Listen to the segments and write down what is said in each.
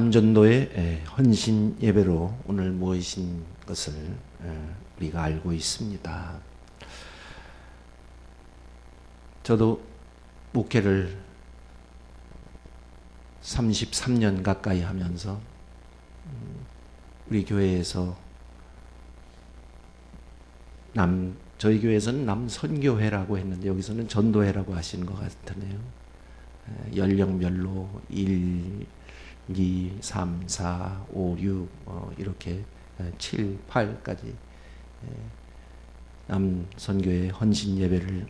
남전도의 헌신 예배로 오늘 모이신 것을 우리가 알고 있습니다. 저도 목회를 33년 가까이 하면서 우리 교회에서 저희 교회에서는 남선교회라고 했는데 여기서는 전도회라고 하시는 것 같으네요. 연령별로 1, 2, 3, 4, 5, 6 이렇게 7, 8까지 남선교회 헌신 예배를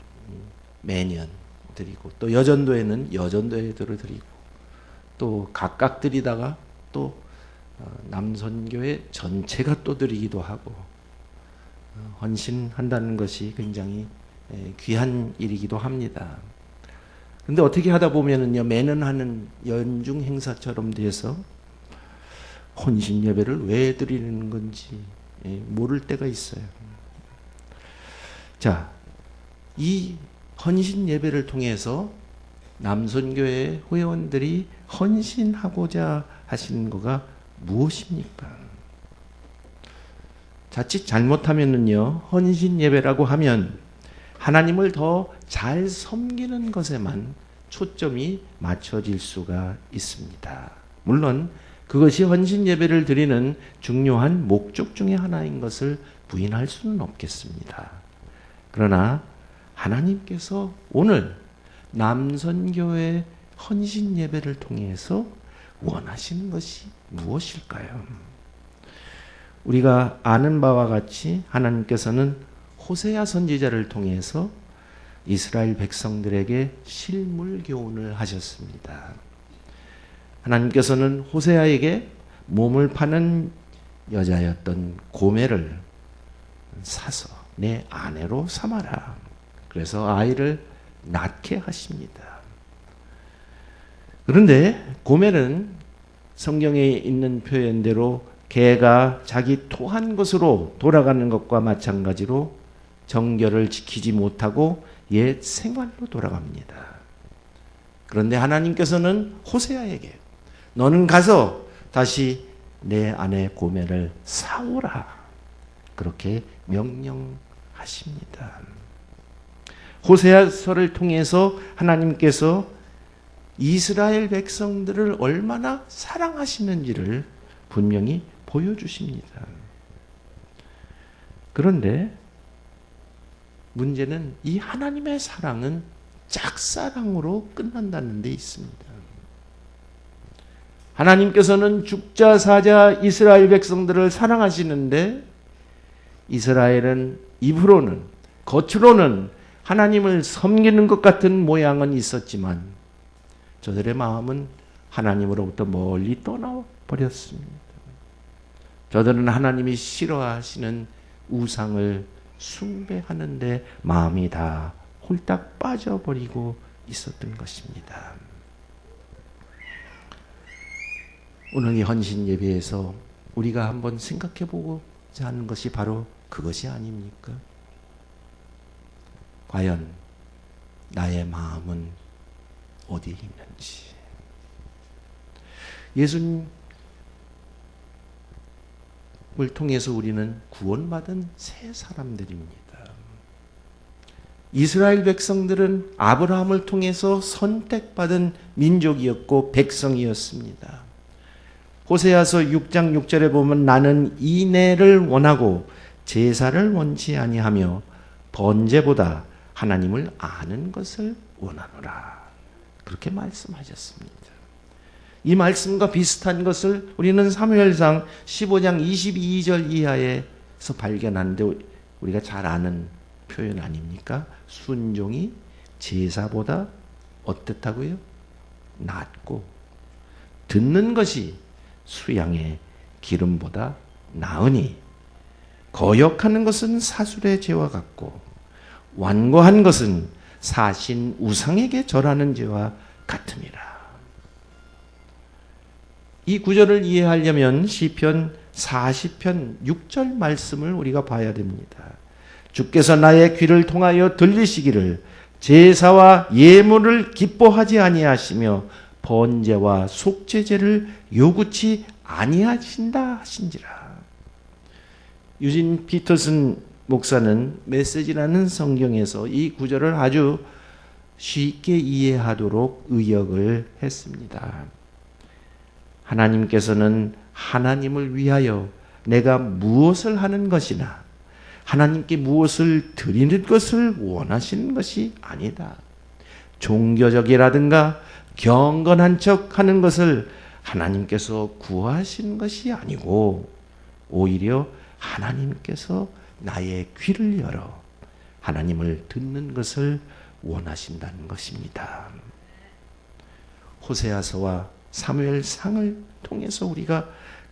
매년 드리고, 또 여전도에는 여전도회들을 드리고, 또 각각 드리다가 또 남선교회 전체가 또 드리기도 하고, 헌신한다는 것이 굉장히 귀한 일이기도 합니다. 근데 어떻게 하다 보면은요, 매년 하는 연중 행사처럼 돼서 헌신 예배를 왜 드리는 건지 모를 때가 있어요. 자, 이 헌신 예배를 통해서 남선교회 회원들이 헌신하고자 하시는 거가 무엇입니까? 자칫 잘못하면은요, 헌신 예배라고 하면 하나님을 더 잘 섬기는 것에만 초점이 맞춰질 수가 있습니다. 물론 그것이 헌신 예배를 드리는 중요한 목적 중에 하나인 것을 부인할 수는 없겠습니다. 그러나 하나님께서 오늘 남선교회 헌신 예배를 통해서 원하시는 것이 무엇일까요? 우리가 아는 바와 같이 하나님께서는 호세아 선지자를 통해서 이스라엘 백성들에게 실물 교훈을 하셨습니다. 하나님께서는 호세아에게 몸을 파는 여자였던 고멜을 사서 내 아내로 삼아라. 그래서 아이를 낳게 하십니다. 그런데 고멜은 성경에 있는 표현대로 개가 자기 토한 것으로 돌아가는 것과 마찬가지로 정결을 지키지 못하고 옛 생활로 돌아갑니다. 그런데 하나님께서는 호세아에게 너는 가서 다시 내 아내 고멜을 사오라, 그렇게 명령하십니다. 호세아서를 통해서 하나님께서 이스라엘 백성들을 얼마나 사랑하시는지를 분명히 보여주십니다. 그런데 문제는 이 하나님의 사랑은 짝사랑으로 끝난다는 데 있습니다. 하나님께서는 죽자 사자 이스라엘 백성들을 사랑하시는데 이스라엘은 입으로는, 겉으로는 하나님을 섬기는 것 같은 모양은 있었지만 저들의 마음은 하나님으로부터 멀리 떠나버렸습니다. 저들은 하나님이 싫어하시는 우상을 숭배하는데 마음이 다 홀딱 빠져버리고 있었던 것입니다. 오늘 이 헌신 예배에서 우리가 한번 생각해 보고자 하는 것이 바로 그것이 아닙니까? 과연 나의 마음은 어디에 있는지. 예수님을 통해서 우리는 구원받은 새 사람들입니다. 이스라엘 백성들은 아브라함을 통해서 선택받은 민족이었고 백성이었습니다. 호세아서 6장 6절에 보면 나는 인애를 원하고 제사를 원치 아니하며 번제보다 하나님을 아는 것을 원하노라, 그렇게 말씀하셨습니다. 이 말씀과 비슷한 것을 우리는 사무엘상 15장 22절 이하에서 발견하는데 우리가 잘 아는 표현 아닙니까? 순종이 제사보다 어떻다고요? 낫고 듣는 것이 수양의 기름보다 나으니 거역하는 것은 사술의 죄와 같고 완고한 것은 사신 우상에게 절하는 죄와 같음이라. 이 구절을 이해하려면 시편 40편 6절 말씀을 우리가 봐야 됩니다. 주께서 나의 귀를 통하여 들리시기를 제사와 예물을 기뻐하지 아니하시며 번제와 속죄제를 요구치 아니하신다 하신지라. 유진 피터슨 목사는 메시지라는 성경에서 이 구절을 아주 쉽게 이해하도록 의역을 했습니다. 하나님께서는 하나님을 위하여 내가 무엇을 하는 것이나 하나님께 무엇을 드리는 것을 원하시는 것이 아니다. 종교적이라든가 경건한 척 하는 것을 하나님께서 구하시는 것이 아니고 오히려 하나님께서 나의 귀를 열어 하나님을 듣는 것을 원하신다는 것입니다. 호세아서와 사무엘상을 통해서 우리가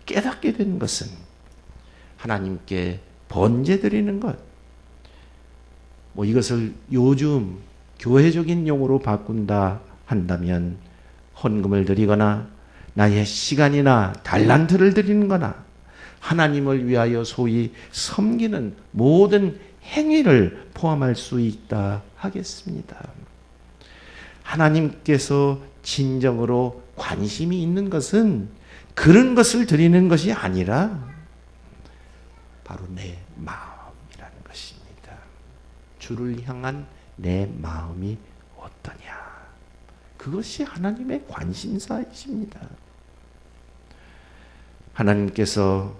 깨닫게 된 것은 하나님께 번제 드리는 것, 이것을 요즘 교회적인 용어로 바꾼다 한다면 헌금을 드리거나 나의 시간이나 달란트를 드리는 거나 하나님을 위하여 소위 섬기는 모든 행위를 포함할 수 있다 하겠습니다. 하나님께서 진정으로 관심이 있는 것은 그런 것을 드리는 것이 아니라 바로 내 마음이라는 것입니다. 주를 향한 내 마음이 어떠냐. 그것이 하나님의 관심사이십니다. 하나님께서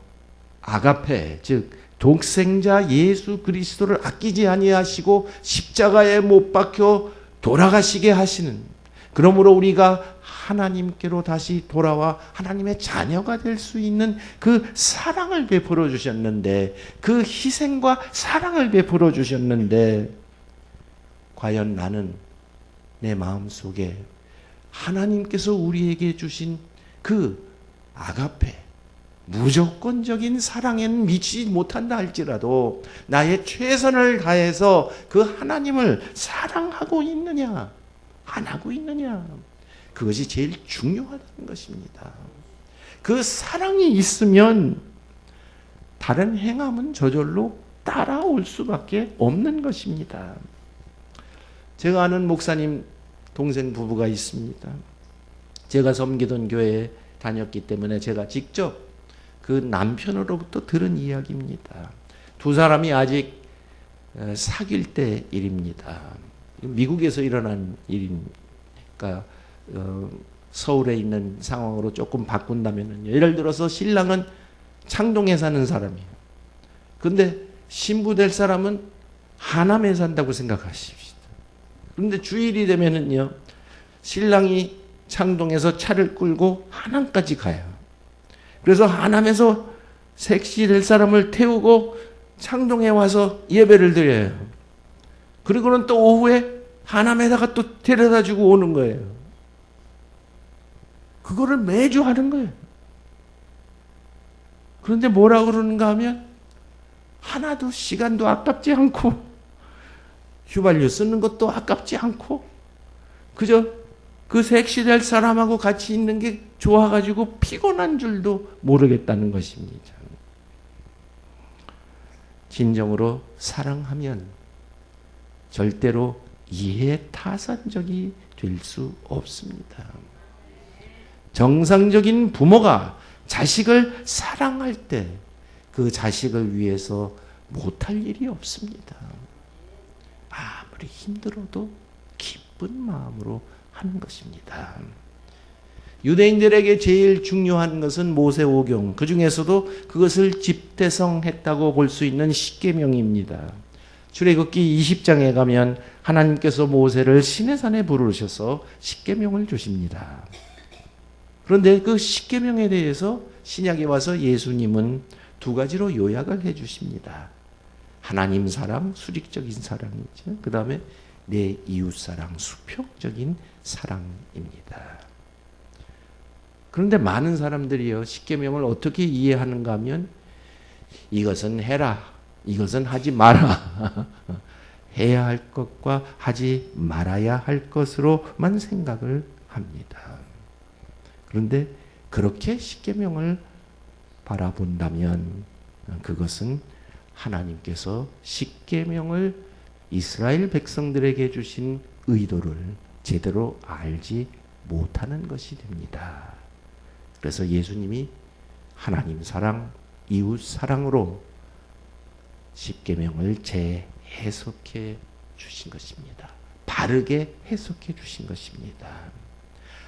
아가페, 즉 독생자 예수 그리스도를 아끼지 아니하시고 십자가에 못 박혀 돌아가시게 하시는, 그러므로 우리가 하나님께로 다시 돌아와 하나님의 자녀가 될 수 있는 그 사랑을 베풀어 주셨는데, 그 희생과 사랑을 베풀어 주셨는데, 과연 나는 내 마음속에 하나님께서 우리에게 주신 그 아가페, 무조건적인 사랑에는 미치지 못한다 할지라도 나의 최선을 다해서 그 하나님을 사랑하고 있느냐, 안 하고 있느냐, 그것이 제일 중요하다는 것입니다. 그 사랑이 있으면 다른 행함은 저절로 따라올 수밖에 없는 것입니다. 제가 아는 목사님 동생 부부가 있습니다. 제가 섬기던 교회에 다녔기 때문에 제가 직접 그 남편으로부터 들은 이야기입니다. 두 사람이 아직 사귈 때 일입니다. 미국에서 일어난 일이니까 서울에 있는 상황으로 조금 바꾼다면요. 예를 들어서 신랑은 창동에 사는 사람이에요. 그런데 신부 될 사람은 하남에 산다고 생각하십시오. 그런데 주일이 되면은요, 신랑이 창동에서 차를 끌고 하남까지 가요. 그래서 하남에서 색시 될 사람을 태우고 창동에 와서 예배를 드려요. 그리고는 또 오후에 하남에다가 또 데려다 주고 오는 거예요. 그거를 매주 하는 거예요. 그런데 뭐라 그러는가 하면 하나도 시간도 아깝지 않고 휘발유 쓰는 것도 아깝지 않고 그저 그 색시될 사람하고 같이 있는 게 좋아가지고 피곤한 줄도 모르겠다는 것입니다. 진정으로 사랑하면 절대로 이해타산적이 될 수 없습니다. 정상적인 부모가 자식을 사랑할 때 그 자식을 위해서 못할 일이 없습니다. 아무리 힘들어도 기쁜 마음으로 하는 것입니다. 유대인들에게 제일 중요한 것은 모세오경, 그 중에서도 그것을 집대성했다고 볼 수 있는 십계명입니다. 출애굽기 20장에 가면 하나님께서 모세를 시내산에 부르셔서 십계명을 주십니다. 그런데 그 십계명에 대해서 신약에 와서 예수님은 두 가지로 요약을 해 주십니다. 하나님 사랑, 수직적인 사랑이죠. 그 다음에 내 이웃 사랑, 수평적인 사랑입니다. 그런데 많은 사람들이요, 십계명을 어떻게 이해하는가 하면 이것은 해라, 이것은 하지 마라. 해야 할 것과 하지 말아야 할 것으로만 생각을 합니다. 그런데 그렇게 십계명을 바라본다면 그것은 하나님께서 십계명을 이스라엘 백성들에게 주신 의도를 제대로 알지 못하는 것이 됩니다. 그래서 예수님이 하나님 사랑, 이웃 사랑으로 십계명을 재해석해 주신 것입니다. 바르게 해석해 주신 것입니다.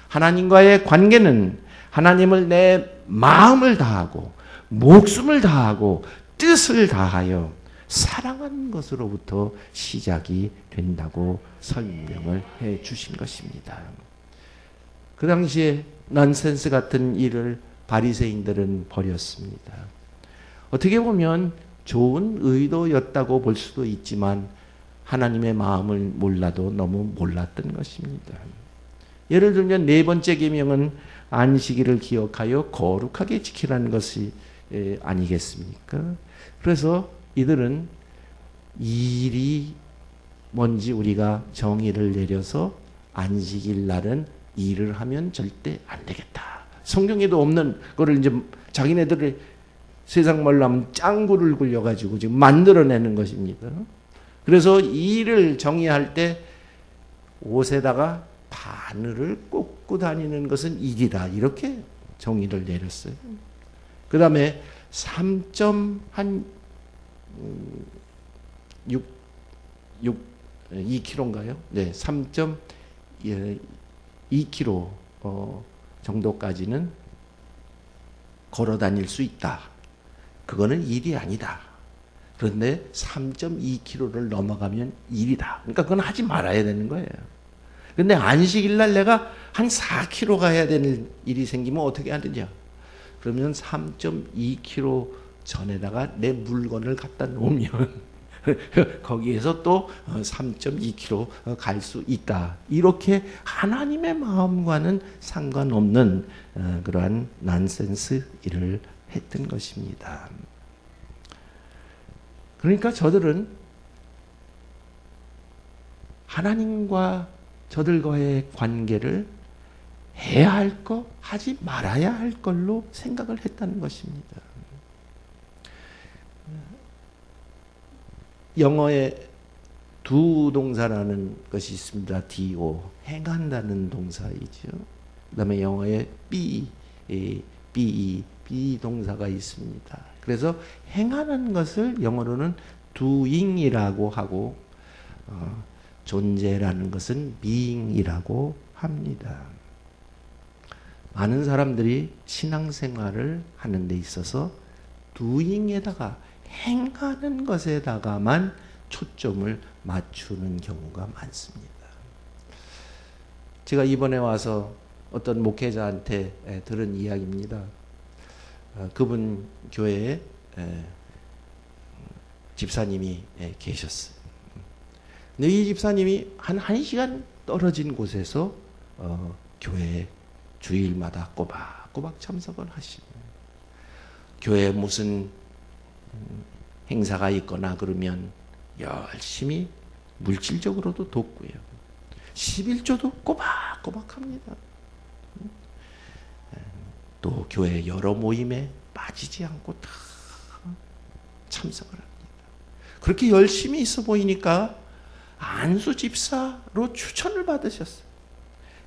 하나님과의 관계는 하나님을 내 마음을 다하고 목숨을 다하고 뜻을 다하여 사랑하는 것으로부터 시작이 된다고 설명을 해 주신 것입니다. 그 당시에 넌센스 같은 일을 바리새인들은 벌였습니다. 어떻게 보면 좋은 의도였다고 볼 수도 있지만 하나님의 마음을 몰라도 너무 몰랐던 것입니다. 예를 들면 네 번째 계명은 안식일을 기억하여 거룩하게 지키라는 것이 아니겠습니까? 그래서 이들은 일이 뭔지 우리가 정의를 내려서 안식일 날은 일을 하면 절대 안 되겠다. 성경에도 없는 거를 이제 자기네들의 세상 말로 하면 짱구를 굴려가지고 지금 만들어내는 것입니다. 그래서 일을 정의할 때 옷에다가 바늘을 꽂고 다니는 것은 일이다. 이렇게 정의를 내렸어요. 그 다음에 3.2kg인가요? 네, 3.2kg 정도까지는 걸어 다닐 수 있다. 그거는 일이 아니다. 그런데 3.2kg를 넘어가면 일이다. 그러니까 그건 하지 말아야 되는 거예요. 근데 안식일 날 내가 한 4kg 가야 되는 일이 생기면 어떻게 하느냐? 그러면 3.2kg 전에다가 내 물건을 갖다 놓으면 거기에서 또 3.2kg 갈 수 있다. 이렇게 하나님의 마음과는 상관없는 그러한 난센스 일을 했던 것입니다. 그러니까 저들은 하나님과 저들과의 관계를 해야 할 것, 하지 말아야 할 걸로 생각을 했다는 것입니다. 영어에 do 동사라는 것이 있습니다. do, 행한다는 동사이죠. 그 다음에 영어에 be 동사가 있습니다. 그래서 행하는 것을 영어로는 doing이라고 하고 존재라는 것은 being이라고 합니다. 많은 사람들이 신앙생활을 하는 데 있어서 doing에다가 행하는 것에다가만 초점을 맞추는 경우가 많습니다. 제가 이번에 와서 어떤 목회자한테 들은 이야기입니다. 그분 교회에 집사님이 계셨어요. 근데 이 집사님이 한 1시간 떨어진 곳에서 교회에 주일마다 꼬박꼬박 참석을 하시고 교회에 무슨 행사가 있거나 그러면 열심히 물질적으로도 돕고요. 11조도 꼬박꼬박 합니다. 또 교회 여러 모임에 빠지지 않고 다 참석을 합니다. 그렇게 열심히 있어 보이니까 안수 집사로 추천을 받으셨어요.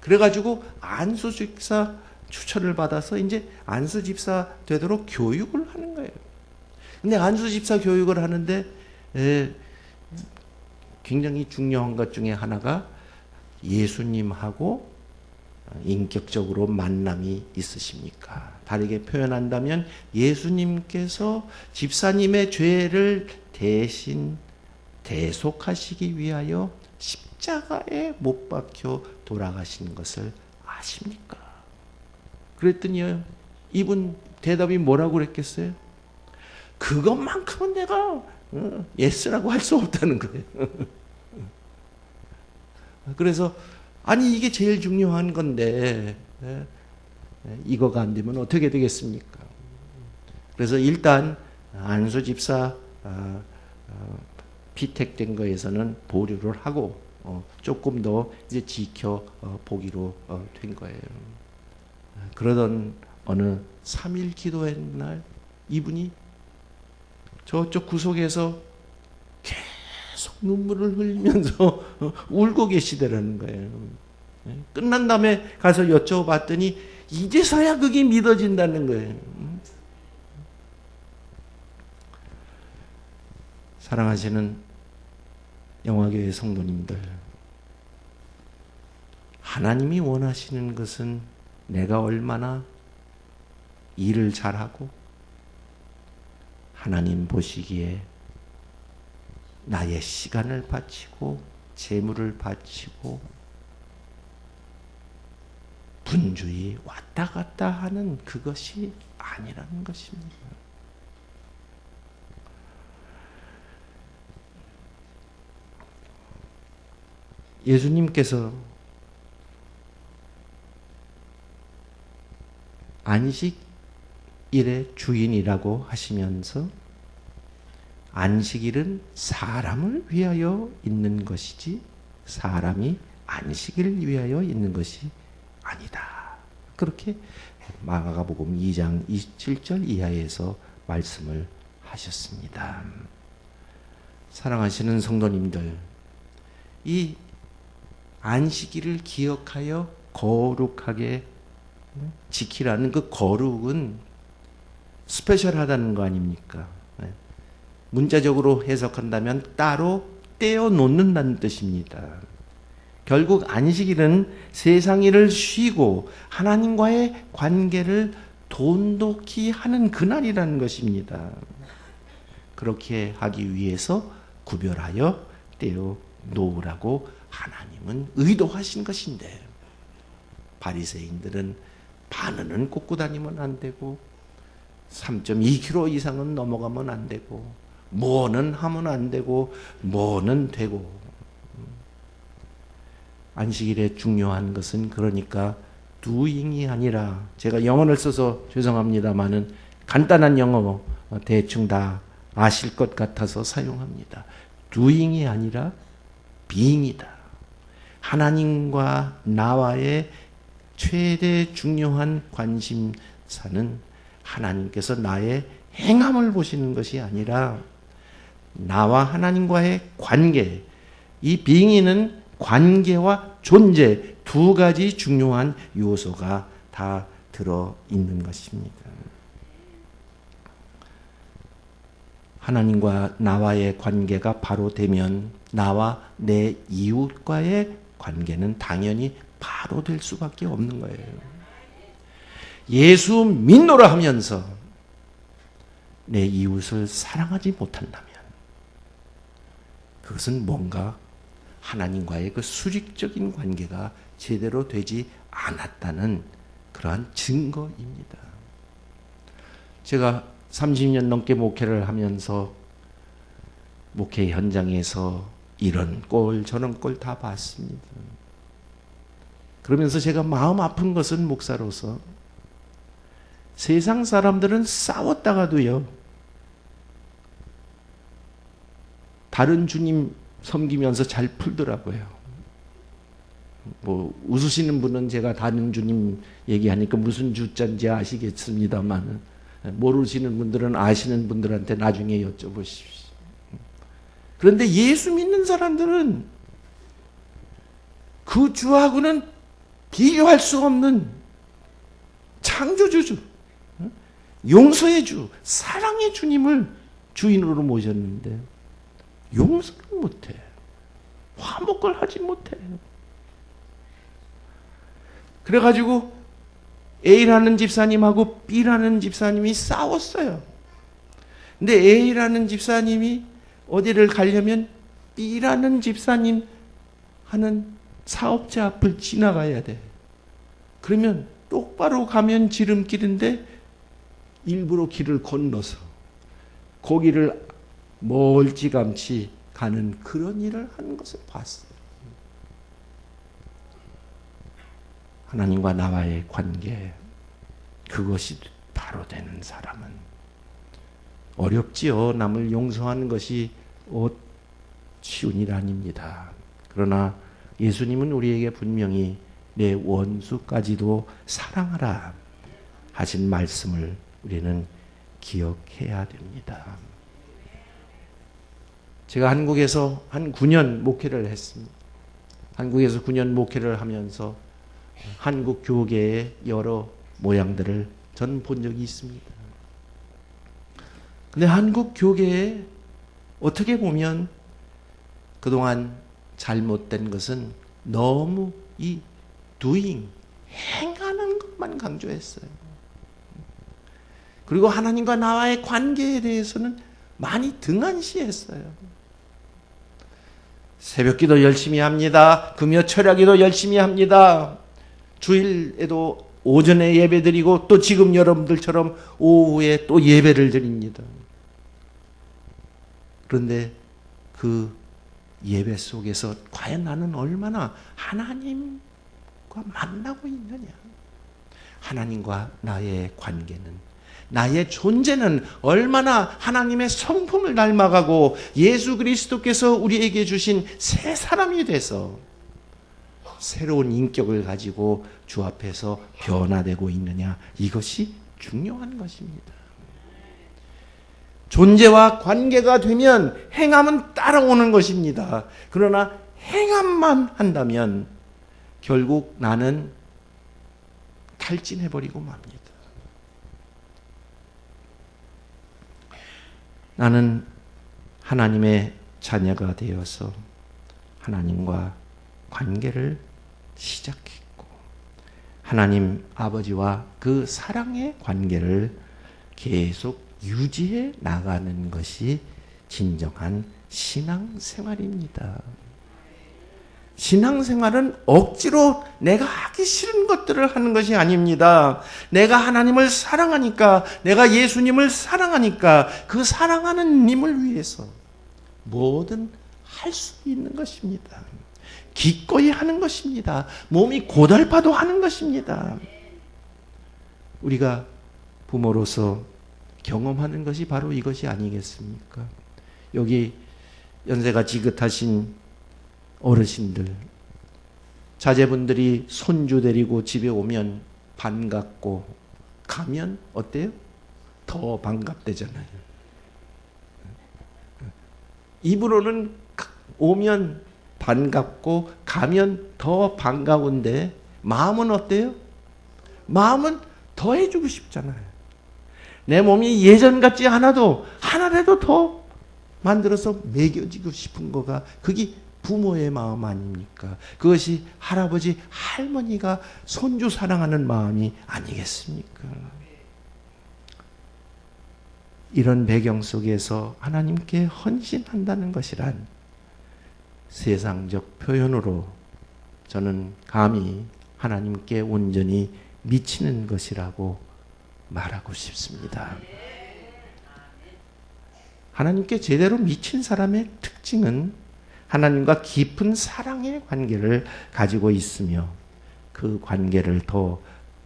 그래가지고 안수 집사 추천을 받아서 이제 안수 집사 되도록 교육을 하는 거예요. 근데 안수 집사 교육을 하는데 굉장히 중요한 것 중에 하나가 예수님하고 인격적으로 만남이 있으십니까? 다르게 표현한다면 예수님께서 집사님의 죄를 대신 대속하시기 위하여 십자가에 못 박혀 돌아가신 것을 아십니까? 그랬더니 이분 대답이 뭐라고 그랬겠어요? 그것만큼은 내가 예스라고 할 수 없다는 거예요. 그래서 아니 이게 제일 중요한 건데 이거가 안 되면 어떻게 되겠습니까? 그래서 일단 안수 집사 피택된 거에서는 보류를 하고 조금 더 이제 지켜 보기로 된 거예요. 그러던 어느 3일 기도의 날 이분이 저쪽 구석에서 계속 눈물을 흘리면서 울고 계시더라는 거예요. 끝난 다음에 가서 여쭤봤더니 이제서야 그게 믿어진다는 거예요. 사랑하시는 영화교회 성도님들, 하나님이 원하시는 것은 내가 얼마나 일을 잘하고 하나님 보시기에 나의 시간을 바치고 재물을 바치고 분주히 왔다 갔다 하는 그것이 아니라는 것입니다. 예수님께서 안식일의 주인이라고 하시면서 안식일은 사람을 위하여 있는 것이지 사람이 안식일을 위하여 있는 것이 아니다. 그렇게 마가복음 2장 27절 이하에서 말씀을 하셨습니다. 사랑하시는 성도님들, 이 안식일을 기억하여 거룩하게 지키라는 그 거룩은 스페셜하다는 거 아닙니까? 문자적으로 해석한다면 따로 떼어 놓는다는 뜻입니다. 결국 안식일은 세상 일을 쉬고 하나님과의 관계를 돈독히 하는 그날이라는 것입니다. 그렇게 하기 위해서 구별하여 떼어 놓으라고 하나님은 의도하신 것인데, 바리새인들은 바늘은 꽂고 다니면 안 되고 3.2km 이상은 넘어가면 안 되고 뭐는 하면 안 되고 뭐는 되고. 안식일에 중요한 것은 그러니까 doing이 아니라, 제가 영어를 써서 죄송합니다마는 간단한 영어 대충 다 아실 것 같아서 사용합니다. doing이 아니라 being이다. 하나님과 나와의 최대 중요한 관심사는 하나님께서 나의 행함을 보시는 것이 아니라 나와 하나님과의 관계, 이 being에는 관계와 존재 두 가지 중요한 요소가 다 들어있는 것입니다. 하나님과 나와의 관계가 바로 되면 나와 내 이웃과의 관계는 당연히 바로 될 수밖에 없는 거예요. 예수 믿노라 하면서 내 이웃을 사랑하지 못한다면 그것은 뭔가 하나님과의 그 수직적인 관계가 제대로 되지 않았다는 그러한 증거입니다. 제가 30년 넘게 목회를 하면서 목회 현장에서 이런 꼴 저런 꼴 다 봤습니다. 그러면서 제가 마음 아픈 것은 목사로서 세상 사람들은 싸웠다가도요, 다른 주님 섬기면서 잘 풀더라고요. 뭐 웃으시는 분은 제가 다른 주님 얘기하니까 무슨 주자인지 아시겠습니다만, 모르시는 분들은 아시는 분들한테 나중에 여쭤보십시오. 그런데 예수 믿는 사람들은 그 주하고는 비교할 수 없는 창조주주, 용서의 주, 사랑의 주님을 주인으로 모셨는데 용서를 못해. 화목을 하지 못해. 그래가지고 A라는 집사님하고 B라는 집사님이 싸웠어요. 근데 A라는 집사님이 어디를 가려면 B라는 집사님 하는 사업자 앞을 지나가야 돼. 그러면 똑바로 가면 지름길인데 일부러 길을 건너서 거기를 멀찌감치 가는 그런 일을 하는 것을 봤어요. 하나님과 나와의 관계, 그것이 바로 되는 사람은 어렵지요. 남을 용서하는 것이 쉬운 일 아닙니다. 그러나 예수님은 우리에게 분명히 내 원수까지도 사랑하라 하신 말씀을 우리는 기억해야 됩니다. 제가 한국에서 한 9년 목회를 했습니다. 한국에서 9년 목회를 하면서 한국 교계의 여러 모양들을 저는 본 적이 있습니다. 근데 한국 교계에 어떻게 보면 그동안 잘못된 것은 너무 이 doing, 행하는 것만 강조했어요. 그리고 하나님과 나와의 관계에 대해서는 많이 등한시했어요. 새벽기도 열심히 합니다. 금요 철야기도 열심히 합니다. 주일에도 오전에 예배 드리고 또 지금 여러분들처럼 오후에 또 예배를 드립니다. 그런데 그 예배 속에서 과연 나는 얼마나 하나님과 만나고 있느냐? 하나님과 나의 관계는, 나의 존재는 얼마나 하나님의 성품을 닮아가고 예수 그리스도께서 우리에게 주신 새 사람이 돼서 새로운 인격을 가지고 주 앞에서 변화되고 있느냐, 이것이 중요한 것입니다. 존재와 관계가 되면 행함은 따라오는 것입니다. 그러나 행함만 한다면 결국 나는 탈진해버리고 맙니다. 나는 하나님의 자녀가 되어서 하나님과 관계를 시작했고 하나님 아버지와 그 사랑의 관계를 계속 유지해 나가는 것이 진정한 신앙생활입니다. 신앙생활은 억지로 내가 하기 싫은 것들을 하는 것이 아닙니다. 내가 하나님을 사랑하니까, 내가 예수님을 사랑하니까 그 사랑하는 님을 위해서 뭐든 할 수 있는 것입니다. 기꺼이 하는 것입니다. 몸이 고달파도 하는 것입니다. 우리가 부모로서 경험하는 것이 바로 이것이 아니겠습니까? 여기 연세가 지긋하신 어르신들, 자제분들이 손주 데리고 집에 오면 반갑고 가면 어때요? 더 반갑대잖아요. 입으로는 오면 반갑고 가면 더 반가운데 마음은 어때요? 마음은 더 해주고 싶잖아요. 내 몸이 예전 같지 않아도 하나라도 더 만들어서 먹여주고 싶은 거가 그게 부모의 마음 아닙니까? 그것이 할아버지, 할머니가 손주 사랑하는 마음이 아니겠습니까? 이런 배경 속에서 하나님께 헌신한다는 것이란 세상적 표현으로 저는 감히 하나님께 온전히 미치는 것이라고 말하고 싶습니다. 하나님께 제대로 미친 사람의 특징은 하나님과 깊은 사랑의 관계를 가지고 있으며 그 관계를 더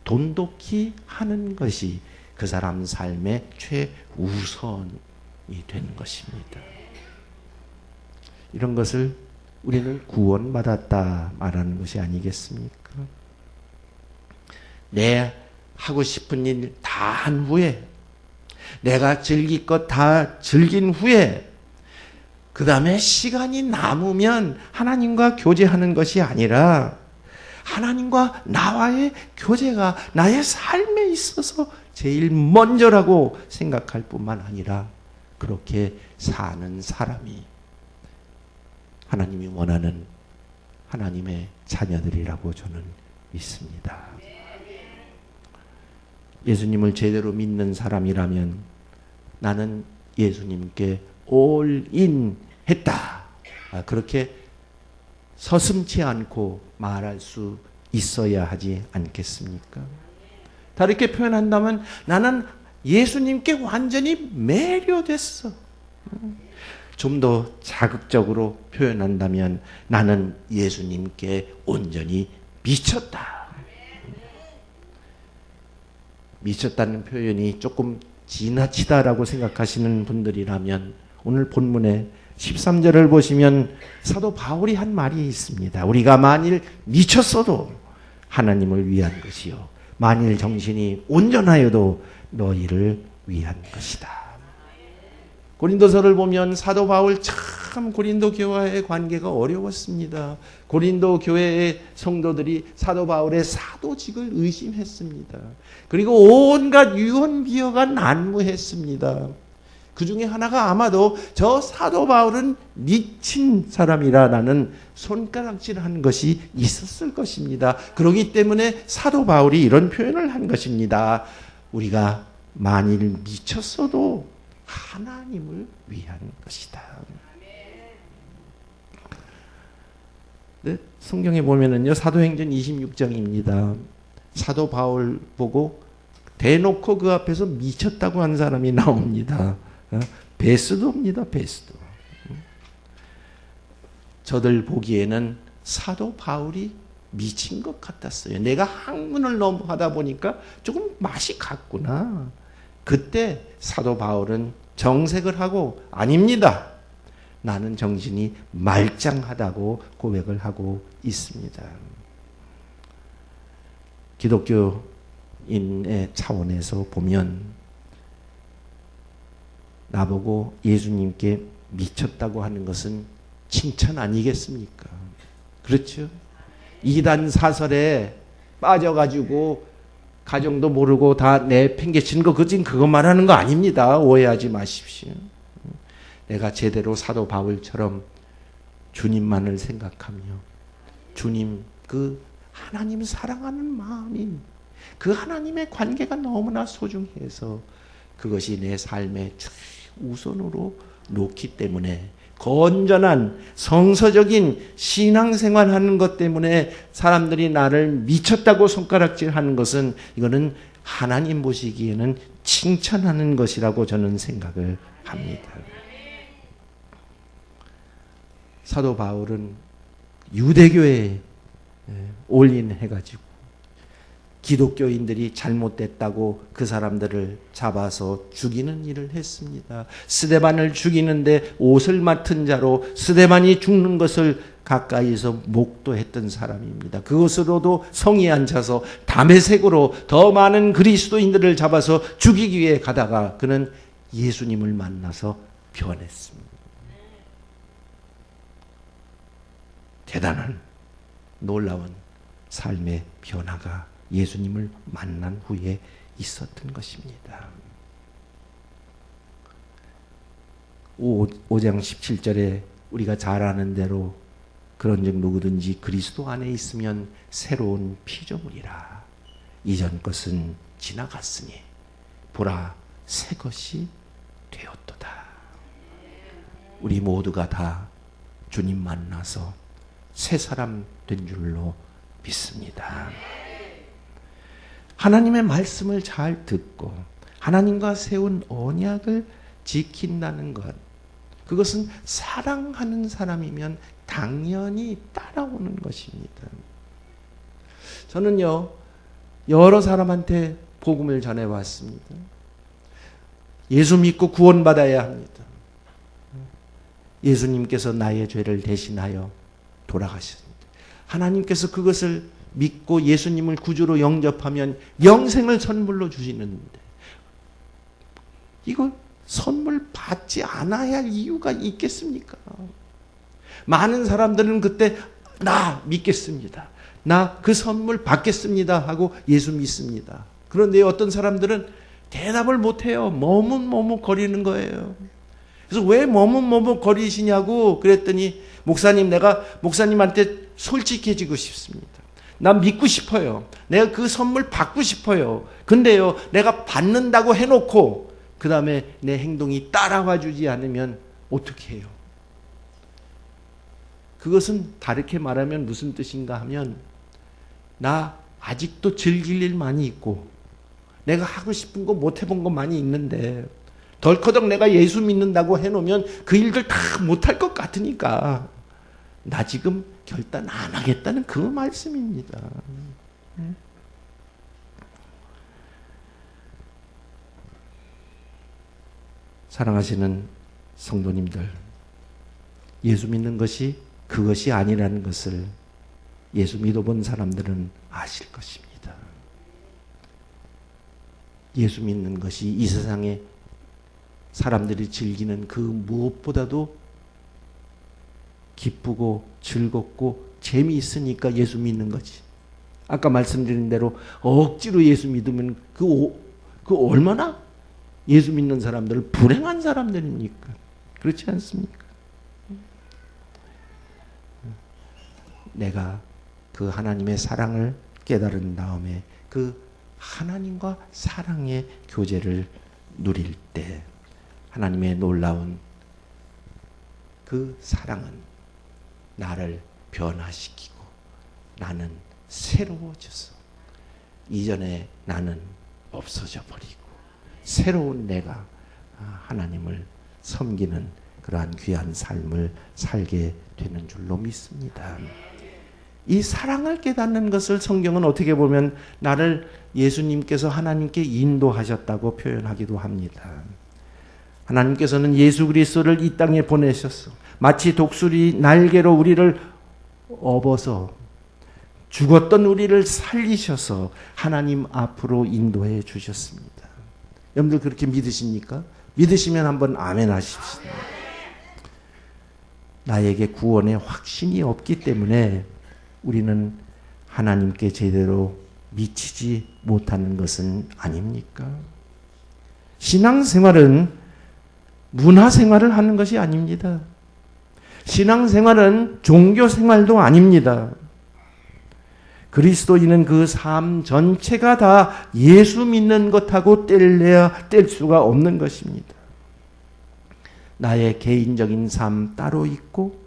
돈독히 하는 것이 그 사람 삶의 최우선이 되는 것입니다. 이런 것을 우리는 구원받았다 말하는 것이 아니겠습니까? 내 하고 싶은 일 다 한 후에, 내가 즐길 것 다 즐긴 후에 그 다음에 시간이 남으면 하나님과 교제하는 것이 아니라 하나님과 나와의 교제가 나의 삶에 있어서 제일 먼저라고 생각할 뿐만 아니라 그렇게 사는 사람이 하나님이 원하는 하나님의 자녀들이라고 저는 믿습니다. 예수님을 제대로 믿는 사람이라면 나는 예수님께 올인 했다. 그렇게 서슴지 않고 말할 수 있어야 하지 않겠습니까? 다르게 표현한다면 나는 예수님께 완전히 매료됐어. 좀 더 자극적으로 표현한다면 나는 예수님께 온전히 미쳤다. 미쳤다는 표현이 조금 지나치다라고 생각하시는 분들이라면 오늘 본문의 13절을 보시면 사도 바울이 한 말이 있습니다. 우리가 만일 미쳤어도 하나님을 위한 것이요 만일 정신이 온전하여도 너희를 위한 것이다. 고린도서를 보면 사도 바울 참 참 고린도 교회와의 관계가 어려웠습니다. 고린도 교회의 성도들이 사도 바울의 사도직을 의심했습니다. 그리고 온갖 유언 비어가 난무했습니다. 그 중에 하나가 아마도 저 사도 바울은 미친 사람이라는 손가락질한 것이 있었을 것입니다. 그렇기 때문에 사도 바울이 이런 표현을 한 것입니다. 우리가 만일 미쳤어도 하나님을 위한 것이다. 네, 성경에 보면은요, 사도행전 26장입니다. 사도 바울 보고 대놓고 그 앞에서 미쳤다고 한 사람이 나옵니다. 베스도입니다. 베스도. 저들 보기에는 사도 바울이 미친 것 같았어요. 내가 학문을 너무 하다 보니까 조금 맛이 갔구나. 그때 사도 바울은 정색을 하고 아닙니다. 나는 정신이 말짱하다고 고백을 하고 있습니다. 기독교인의 차원에서 보면 나보고 예수님께 미쳤다고 하는 것은 칭찬 아니겠습니까? 그렇죠? 이단 사설에 빠져가지고 가정도 모르고 다 내팽개치는 거 그거 말하는 거 아닙니다. 오해하지 마십시오. 내가 제대로 사도 바울처럼 주님만을 생각하며 주님 그 하나님 사랑하는 마음이 그 하나님의 관계가 너무나 소중해서 그것이 내 삶의 최우선으로 놓기 때문에 건전한 성서적인 신앙생활 하는 것 때문에 사람들이 나를 미쳤다고 손가락질하는 것은 이거는 하나님 보시기에는 칭찬하는 것이라고 저는 생각을 합니다. 사도 바울은 유대교에 올인해가지고 기독교인들이 잘못됐다고 그 사람들을 잡아서 죽이는 일을 했습니다. 스데반을 죽이는데 옷을 맡은 자로 스데반이 죽는 것을 가까이서 목도했던 사람입니다. 그것으로도 성에 앉아서 다메섹으로 더 많은 그리스도인들을 잡아서 죽이기 위해 가다가 그는 예수님을 만나서 변했습니다. 대단한 놀라운 삶의 변화가 예수님을 만난 후에 있었던 것입니다. 5장 17절에 우리가 잘 아는 대로 그런즉 누구든지 그리스도 안에 있으면 새로운 피조물이라. 이전 것은 지나갔으니 보라 새 것이 되었도다. 우리 모두가 다 주님 만나서 새 사람 된 줄로 믿습니다. 하나님의 말씀을 잘 듣고 하나님과 세운 언약을 지킨다는 것, 그것은 사랑하는 사람이면 당연히 따라오는 것입니다. 저는요, 여러 사람한테 복음을 전해왔습니다. 예수 믿고 구원받아야 합니다. 예수님께서 나의 죄를 대신하여 돌아가셨습니다. 하나님께서 그것을 믿고 예수님을 구주로 영접하면 영생을 선물로 주시는데 이거 선물 받지 않아야 할 이유가 있겠습니까? 많은 사람들은 그때 나 믿겠습니다. 나 그 선물 받겠습니다 하고 예수 믿습니다. 그런데 어떤 사람들은 대답을 못해요. 머뭇머뭇거리는 거예요. 그래서 왜 머뭇머뭇거리시냐고 그랬더니 목사님, 내가 목사님한테 솔직해지고 싶습니다. 난 믿고 싶어요. 내가 그 선물 받고 싶어요. 근데요, 내가 받는다고 해놓고 그 다음에 내 행동이 따라와 주지 않으면 어떻게 해요? 그것은 다르게 말하면 무슨 뜻인가 하면 나 아직도 즐길 일 많이 있고 내가 하고 싶은 거 못 해본 거 많이 있는데 덜커덕 내가 예수 믿는다고 해놓으면 그 일들 다 못할 것 같으니까 나 지금 결단 안 하겠다는 그 말씀입니다. 사랑하시는 성도님들, 예수 믿는 것이 그것이 아니라는 것을 예수 믿어본 사람들은 아실 것입니다. 예수 믿는 것이 이 세상에 사람들이 즐기는 그 무엇보다도 기쁘고 즐겁고 재미있으니까 예수 믿는 거지. 아까 말씀드린 대로 억지로 예수 믿으면 그 얼마나 예수 믿는 사람들을 불행한 사람들입니까? 그렇지 않습니까? 내가 그 하나님의 사랑을 깨달은 다음에 그 하나님과 사랑의 교제를 누릴 때 하나님의 놀라운 그 사랑은 나를 변화시키고 나는 새로워져서 이전에 나는 없어져 버리고 새로운 내가 하나님을 섬기는 그러한 귀한 삶을 살게 되는 줄로 믿습니다. 이 사랑을 깨닫는 것을 성경은 어떻게 보면 나를 예수님께서 하나님께 인도하셨다고 표현하기도 합니다. 하나님께서는 예수 그리스도를 이 땅에 보내셨어. 마치 독수리 날개로 우리를 업어서 죽었던 우리를 살리셔서 하나님 앞으로 인도해 주셨습니다. 여러분들 그렇게 믿으십니까? 믿으시면 한번 아멘 하십시오. 나에게 구원의 확신이 없기 때문에 우리는 하나님께 제대로 미치지 못하는 것은 아닙니까? 신앙생활은 문화생활을 하는 것이 아닙니다. 신앙생활은 종교생활도 아닙니다. 그리스도인은 그 삶 전체가 다 예수 믿는 것하고 뗄 수가 없는 것입니다. 나의 개인적인 삶 따로 있고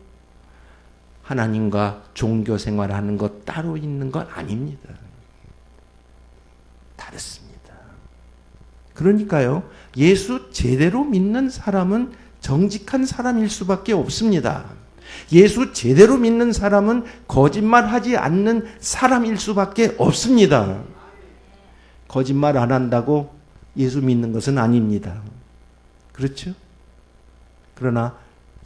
하나님과 종교생활하는 것 따로 있는 것 아닙니다. 다릅니다. 그러니까요, 예수 제대로 믿는 사람은 정직한 사람일 수밖에 없습니다. 예수 제대로 믿는 사람은 거짓말하지 않는 사람일 수밖에 없습니다. 거짓말 안 한다고 예수 믿는 것은 아닙니다. 그렇죠? 그러나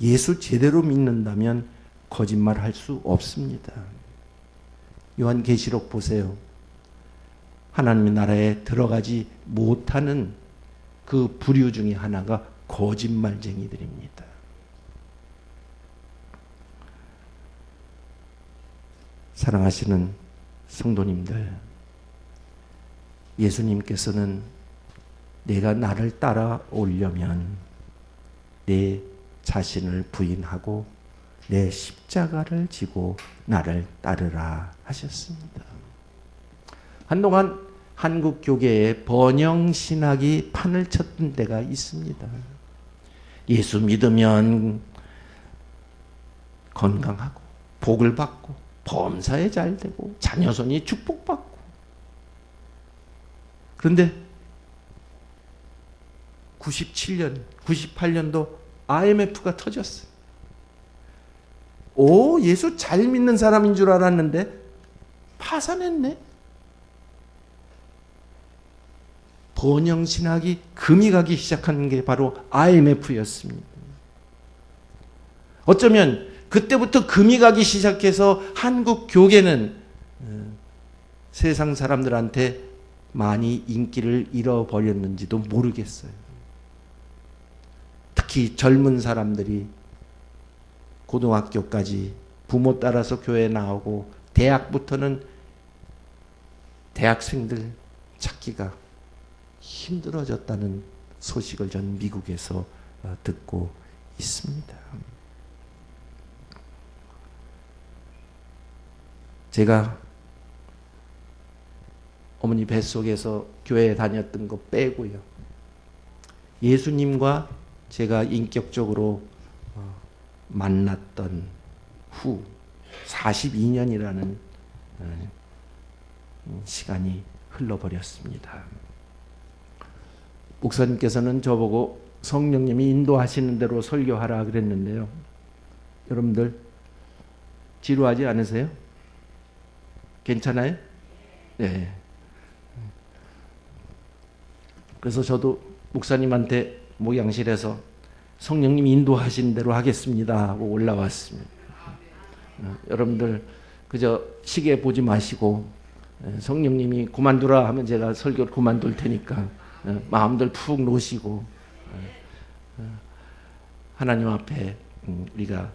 예수 제대로 믿는다면 거짓말할 수 없습니다. 요한계시록 보세요. 하나님의 나라에 들어가지 못하는 그 부류 중에 하나가 거짓말쟁이들입니다. 사랑하시는 성도님들, 예수님께서는 내가 나를 따라오려면 내 자신을 부인하고 내 십자가를 지고 나를 따르라 하셨습니다. 한동안 한국 교계에 번영신학이 판을 쳤던 때가 있습니다. 예수 믿으면 건강하고 복을 받고 범사에 잘 되고 자녀손이 축복받고. 그런데 97년, 98년도 IMF가 터졌어요. 예수 잘 믿는 사람인 줄 알았는데 파산했네. 번영신학이 금이 가기 시작한 게 바로 IMF였습니다. 어쩌면 그때부터 금이 가기 시작해서 한국 교계는 세상 사람들한테 많이 인기를 잃어버렸는지도 모르겠어요. 특히 젊은 사람들이 고등학교까지 부모 따라서 교회 나오고 대학부터는 대학생들 찾기가 힘들어졌다는 소식을 전 미국에서 듣고 있습니다. 제가 어머니 뱃속에서 교회에 다녔던 거 빼고요, 예수님과 제가 인격적으로 만났던 후 42년이라는 시간이 흘러버렸습니다. 목사님께서는 저보고 성령님이 인도하시는 대로 설교하라 그랬는데요. 여러분들 지루하지 않으세요? 괜찮아요? 네. 그래서 저도 목사님한테 목양실에서 성령님이 인도하시는 대로 하겠습니다 하고 올라왔습니다. 여러분들 그저 시계 보지 마시고 성령님이 그만두라 하면 제가 설교를 그만둘 테니까 마음들 푹 놓으시고 하나님 앞에 우리가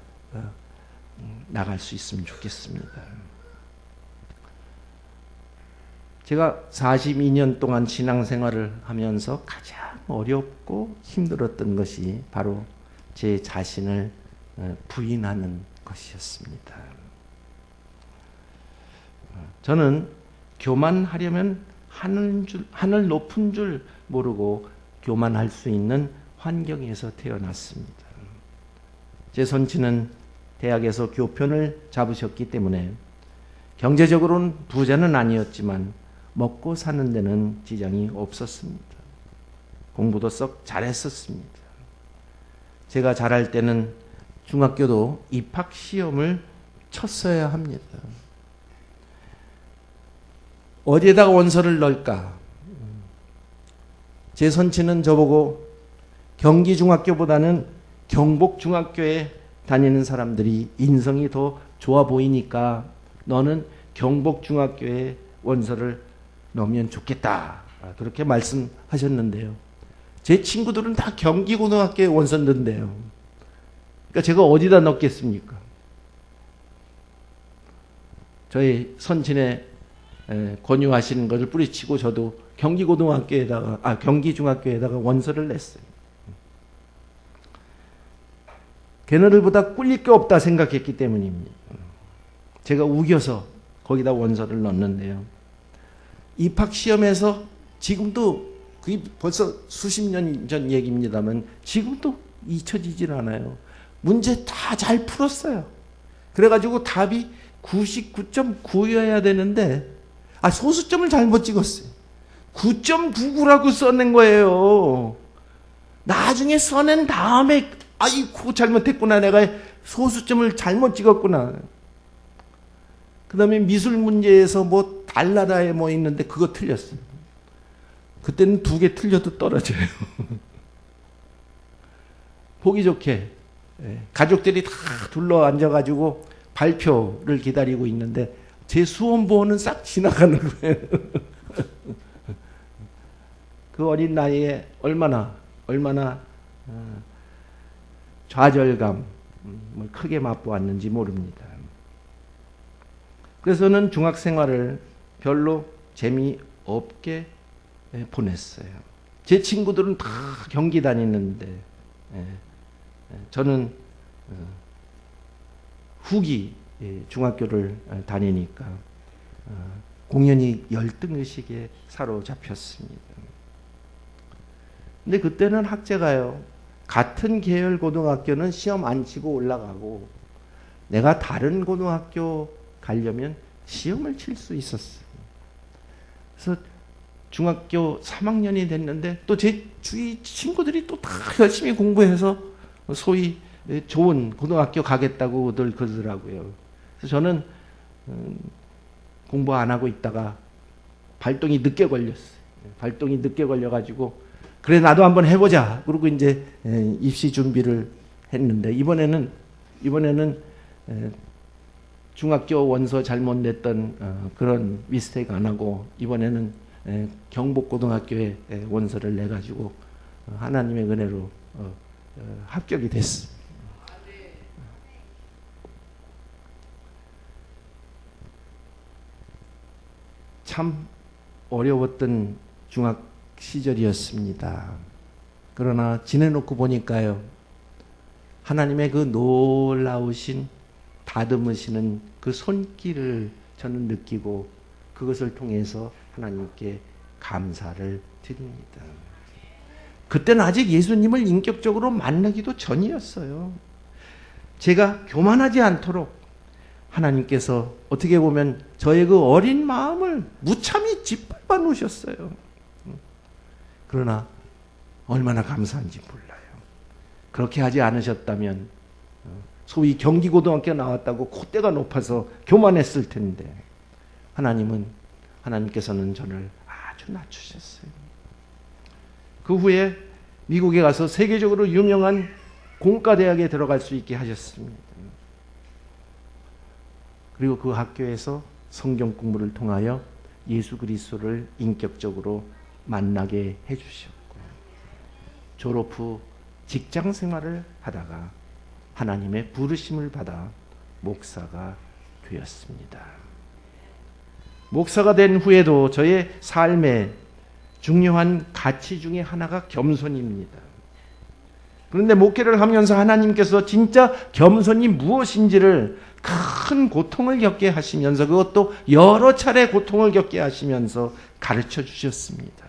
나갈 수 있으면 좋겠습니다. 제가 42년 동안 신앙생활을 하면서 가장 어렵고 힘들었던 것이 바로 제 자신을 부인하는 것이었습니다. 저는 교만하려면 하늘 높은 줄 모르고 교만할 수 있는 환경에서 태어났습니다. 제 손치는 대학에서 교편을 잡으셨기 때문에 경제적으로는 부자는 아니었지만 먹고 사는 데는 지장이 없었습니다. 공부도 썩 잘했었습니다. 제가 잘할 때는 중학교도 입학 시험을 쳤어야 합니다. 어디에다가 원서를 넣을까? 제 선치는 저보고 경기중학교보다는 경복중학교에 다니는 사람들이 인성이 더 좋아 보이니까 너는 경복중학교에 원서를 넣으면 좋겠다. 그렇게 말씀하셨는데요. 제 친구들은 다 경기고등학교에 원서 넣는데요. 그러니까 제가 어디다 넣겠습니까? 저희 선친의 권유하시는 것을 뿌리치고 저도 경기중학교에다가 원서를 냈어요. 걔네들보다 꿀릴 게 없다 생각했기 때문입니다. 제가 우겨서 거기다 원서를 넣었는데요. 입학시험에서 지금도 그게 벌써 수십 년 전 얘기입니다만 지금도 잊혀지질 않아요. 문제 다 잘 풀었어요. 그래가지고 답이 99.9여야 되는데 소수점을 잘못 찍었어요. 9.99라고 써낸 거예요. 나중에 써낸 다음에 아이고 잘못했구나. 내가 소수점을 잘못 찍었구나. 그 다음에 미술 문제에서 뭐 달나라에 뭐 있는데 그거 틀렸어요. 그때는 2개 틀려도 떨어져요. 보기 좋게 가족들이 다 둘러 앉아가지고 발표를 기다리고 있는데 제 수험보호는 싹 지나가는 거예요. 그 어린 나이에 얼마나 좌절감 크게 맛보았는지 모릅니다. 그래서 저는 중학생활을 별로 재미없게 보냈어요. 제 친구들은 다 경기 다니는데 저는 후기 중학교를 다니니까 공연히 열등의식에 사로잡혔습니다. 근데 그때는 학제가요. 같은 계열 고등학교는 시험 안 치고 올라가고 내가 다른 고등학교 가려면 시험을 칠 수 있었어요. 그래서 중학교 3학년이 됐는데 또 제 주위 친구들이 또 다 열심히 공부해서 소위 좋은 고등학교 가겠다고들 그러더라고요. 그래서 저는 공부 안 하고 있다가 발동이 늦게 걸렸어요. 발동이 늦게 걸려가지고 그래 나도 한번 해보자. 그리고 이제 입시 준비를 했는데 이번에는 중학교 원서 잘못 냈던 그런 미스테이크 안 하고 이번에는 경복고등학교에 원서를 내가지고 하나님의 은혜로 합격이 됐습니다. 참 어려웠던 중학 시절이었습니다. 그러나 지내놓고 보니까요. 하나님의 그 놀라우신 다듬으시는 그 손길을 저는 느끼고 그것을 통해서 하나님께 감사를 드립니다. 그때는 아직 예수님을 인격적으로 만나기도 전이었어요. 제가 교만하지 않도록 하나님께서 어떻게 보면 저의 그 어린 마음을 무참히 짓밟아 놓으셨어요. 그러나 얼마나 감사한지 몰라요. 그렇게 하지 않으셨다면 소위 경기고등학교 나왔다고 콧대가 높아서 교만했을 텐데 하나님께서는 저를 아주 낮추셨어요. 그 후에 미국에 가서 세계적으로 유명한 공과대학에 들어갈 수 있게 하셨습니다. 그리고 그 학교에서 성경 공부를 통하여 예수 그리스도를 인격적으로 만나게 해주셨고 졸업 후 직장 생활을 하다가 하나님의 부르심을 받아 목사가 되었습니다. 목사가 된 후에도 저의 삶에 중요한 가치 중에 하나가 겸손입니다. 그런데 목회를 하면서 하나님께서 진짜 겸손이 무엇인지를 큰 고통을 겪게 하시면서, 그것도 여러 차례 고통을 겪게 하시면서 가르쳐 주셨습니다.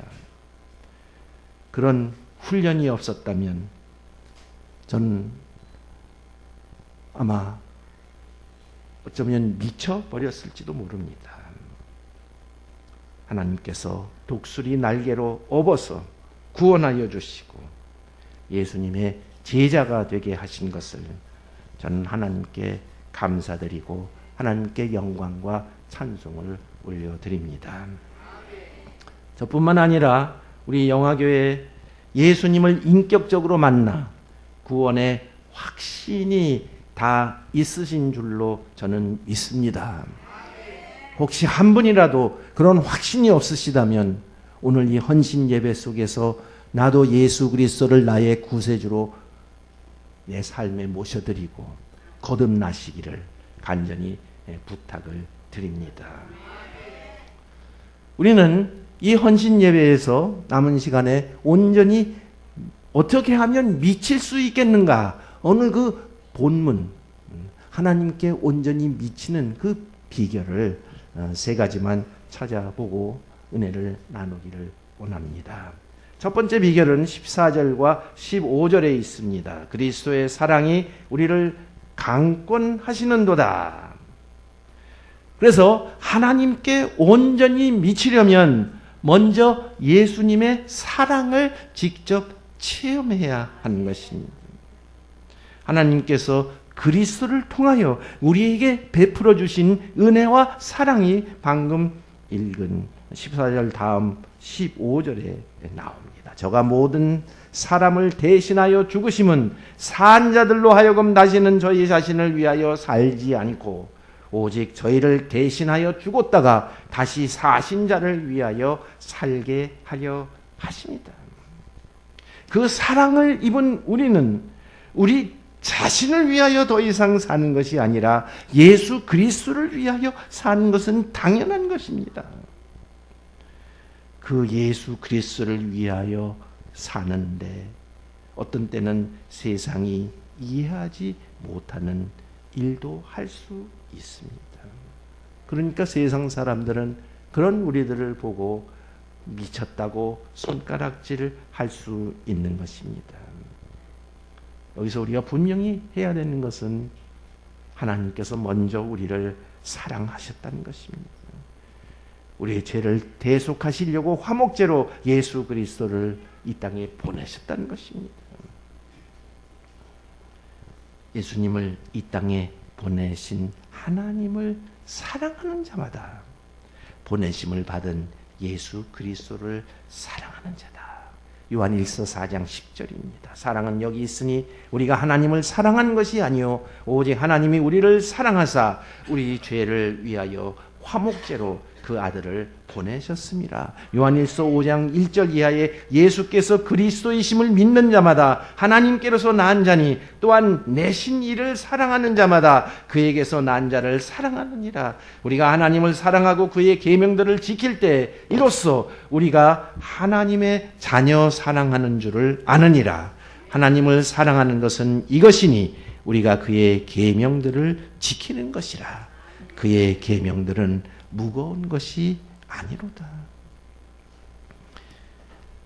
그런 훈련이 없었다면 저는 아마 어쩌면 미쳐버렸을지도 모릅니다. 하나님께서 독수리 날개로 업어서 구원하여 주시고 예수님의 제자가 되게 하신 것을 저는 하나님께 감사드리고 하나님께 영광과 찬송을 올려드립니다. 저뿐만 아니라 우리 영화교회 예수님을 인격적으로 만나 구원의 확신이 다 있으신 줄로 저는 믿습니다. 혹시 한 분이라도 그런 확신이 없으시다면 오늘 이 헌신 예배 속에서 나도 예수 그리스도를 나의 구세주로 내 삶에 모셔드리고 거듭나시기를 간절히 부탁을 드립니다. 우리는 이 헌신 예배에서 남은 시간에 온전히 어떻게 하면 미칠 수 있겠는가, 어느 그 본문, 하나님께 온전히 미치는 그 비결을 세 가지만 찾아보고 은혜를 나누기를 원합니다. 첫 번째 비결은 14절과 15절에 있습니다. 그리스도의 사랑이 우리를 강권하시는도다. 그래서 하나님께 온전히 미치려면 먼저 예수님의 사랑을 직접 체험해야 하는 것입니다. 하나님께서 그리스도를 통하여 우리에게 베풀어 주신 은혜와 사랑이 방금 읽은 14절 다음 15절에 나옵니다. 저가 모든 사람을 대신하여 죽으심은 산 자들로 하여금 다시는 저희 자신을 위하여 살지 않고 오직 저희를 대신하여 죽었다가 다시 사신 자를 위하여 살게 하려 하십니다. 그 사랑을 입은 우리는 우리 자신을 위하여 더 이상 사는 것이 아니라 예수 그리스도를 위하여 사는 것은 당연한 것입니다. 그 예수 그리스도를 위하여 사는데 어떤 때는 세상이 이해하지 못하는 일도 할 수 있습니다. 그러니까 세상 사람들은 그런 우리들을 보고 미쳤다고 손가락질 할 수 있는 것입니다. 여기서 우리가 분명히 해야 되는 것은 하나님께서 먼저 우리를 사랑하셨다는 것입니다. 우리의 죄를 대속하시려고 화목제로 예수 그리스도를 이 땅에 보내셨다는 것입니다. 예수님을 이 땅에 보내신 하나님을 사랑하는 자마다 보내심을 받은 예수 그리스도를 사랑하는 자다. 요한일서 4장 10절입니다. 사랑은 여기 있으니 우리가 하나님을 사랑한 것이 아니요 오직 하나님이 우리를 사랑하사 우리 죄를 위하여 화목제로 그 아들을 보내셨습니다. 요한일서 5장 1절 이하에 예수께서 그리스도이심을 믿는 자마다 하나님께로서 난 자니 또한 내신 이를 사랑하는 자마다 그에게서 난 자를 사랑하느니라. 우리가 하나님을 사랑하고 그의 계명들을 지킬 때 이로써 우리가 하나님의 자녀 사랑하는 줄을 아느니라. 하나님을 사랑하는 것은 이것이니 우리가 그의 계명들을 지키는 것이라. 그의 계명들은 무거운 것이 아니로다.